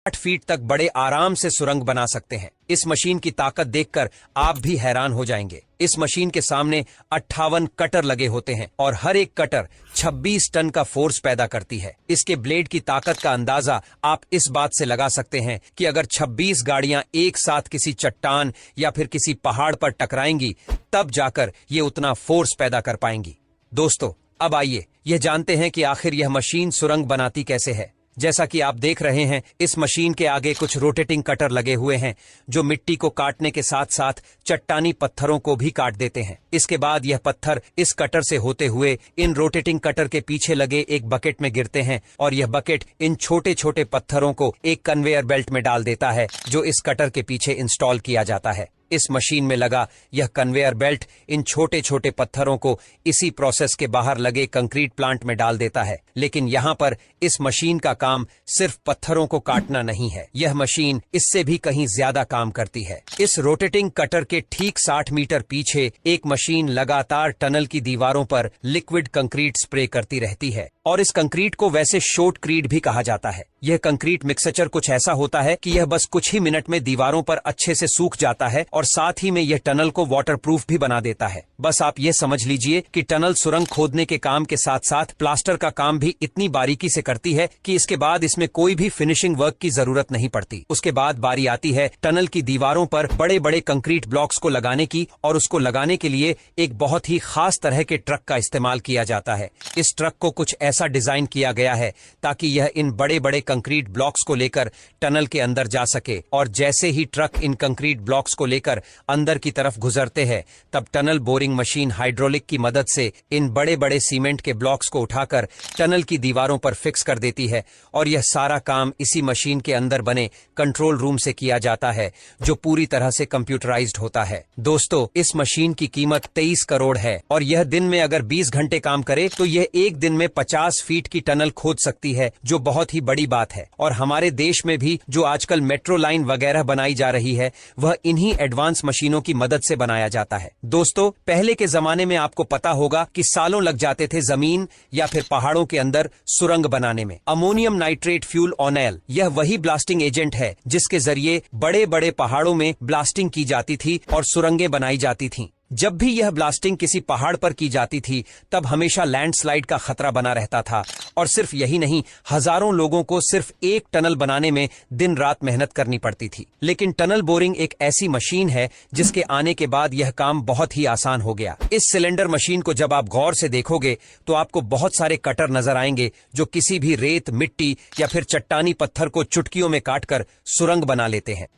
8 feet तक बड़े आराम से सुरंग बना सकते हैं। इस मशीन की ताकत देखकर आप भी हैरान हो जाएंगे। इस मशीन के सामने 58 कटर लगे होते हैं और हर एक कटर 26 टन का फोर्स पैदा करती है। इसके ब्लेड की ताकत का अंदाजा आप इस बात से लगा सकते हैं कि अगर 26 गाड़ियां एक साथ किसी चट्टान या फिर किसी पहाड़ पर टकराएंगी, तब जाकर ये उतना फोर्स पैदा कर पाएंगी। दोस्तों, अब आइए यह जानते हैं कि आखिर यह मशीन सुरंग बनाती कैसे है। जैसा कि आप देख रहे हैं, इस मशीन के आगे कुछ रोटेटिंग कटर लगे हुए हैं जो मिट्टी को काटने के साथ साथ चट्टानी पत्थरों को भी काट देते हैं। इसके बाद यह पत्थर इस कटर से होते हुए इन रोटेटिंग कटर के पीछे लगे एक बकेट में गिरते हैं और यह बकेट इन छोटे छोटे पत्थरों को एक कन्वेयर बेल्ट में डाल देता है जो इस कटर के पीछे इंस्टॉल किया जाता है। इस मशीन में लगा यह कन्वेयर बेल्ट इन छोटे छोटे पत्थरों को इसी प्रोसेस के बाहर लगे कंक्रीट प्लांट में डाल देता है। लेकिन यहाँ पर इस मशीन का काम सिर्फ पत्थरों को काटना नहीं है, यह मशीन इससे भी कहीं ज्यादा काम करती है। इस रोटेटिंग कटर के ठीक 60 मीटर पीछे एक मशीन लगातार टनल की दीवारों पर लिक्विड कंक्रीट स्प्रे करती रहती है और इस कंक्रीट को वैसे शॉटक्रीट भी कहा जाता है। यह कंक्रीट मिक्सचर कुछ ऐसा होता है कि यह बस कुछ ही मिनट में दीवारों पर अच्छे से सूख जाता है और साथ ही में यह टनल को वाटरप्रूफ भी बना देता है। बस आप ये समझ लीजिए कि टनल सुरंग खोदने के काम के साथ साथ प्लास्टर का काम भी इतनी बारीकी से करती है कि इसके बाद इसमें कोई भी फिनिशिंग वर्क की जरूरत नहीं पड़ती। उसके बाद बारी आती है टनल की दीवारों पर बड़े बड़े कंक्रीट ब्लॉक्स को लगाने की, और उसको लगाने के लिए एक बहुत ही खास तरह के ट्रक का इस्तेमाल किया जाता है। इस ट्रक को कुछ ऐसा डिजाइन किया गया है ताकि यह इन बड़े बड़े कंक्रीट ब्लॉक्स को लेकर टनल के अंदर जा सके, और जैसे ही ट्रक इन कंक्रीट ब्लॉक्स को लेकर अंदर की तरफ गुजरते हैं, तब टनल बोरिंग मशीन हाइड्रोलिक की मदद से इन बड़े बड़े सीमेंट के ब्लॉक्स को उठाकर टनल की दीवारों पर फिक्स कर देती है। और यह सारा काम इसी मशीन के अंदर बने कंट्रोल रूम से किया जाता है जो पूरी तरह से कंप्यूटराइज्ड होता है। दोस्तों, इस मशीन की कीमत 23 करोड़ है और यह दिन में अगर 20 घंटे काम करे तो यह एक दिन में 50 फीट की टनल खोद सकती है, जो बहुत ही बड़ी बात है। और हमारे देश में भी जो आजकल मेट्रो लाइन वगैरह बनाई जा रही है, वह इन्हीं एडवांस मशीनों की मदद से बनाया जाता है। दोस्तों, पहले के जमाने में आपको पता होगा कि सालों लग जाते थे जमीन या फिर पहाड़ों के अंदर सुरंग बनाने में। अमोनियम नाइट्रेट फ्यूल ऑनेल, यह वही ब्लास्टिंग एजेंट है जिसके जरिए बड़े बड़े पहाड़ों में ब्लास्टिंग की जाती थी और सुरंगें बनाई जाती थीं। जब भी यह ब्लास्टिंग किसी पहाड़ पर की जाती थी, तब हमेशा लैंडस्लाइड का खतरा बना रहता था। और सिर्फ यही नहीं, हजारों लोगों को सिर्फ एक टनल बनाने में दिन रात मेहनत करनी पड़ती थी। लेकिन टनल बोरिंग एक ऐसी मशीन है जिसके आने के बाद यह काम बहुत ही आसान हो गया। इस सिलेंडर मशीन को जब आप गौर से देखोगे तो आपको बहुत सारे कटर नजर आएंगे जो किसी भी रेत, मिट्टी या फिर चट्टानी पत्थर को चुटकियों में काटकर सुरंग बना लेते हैं।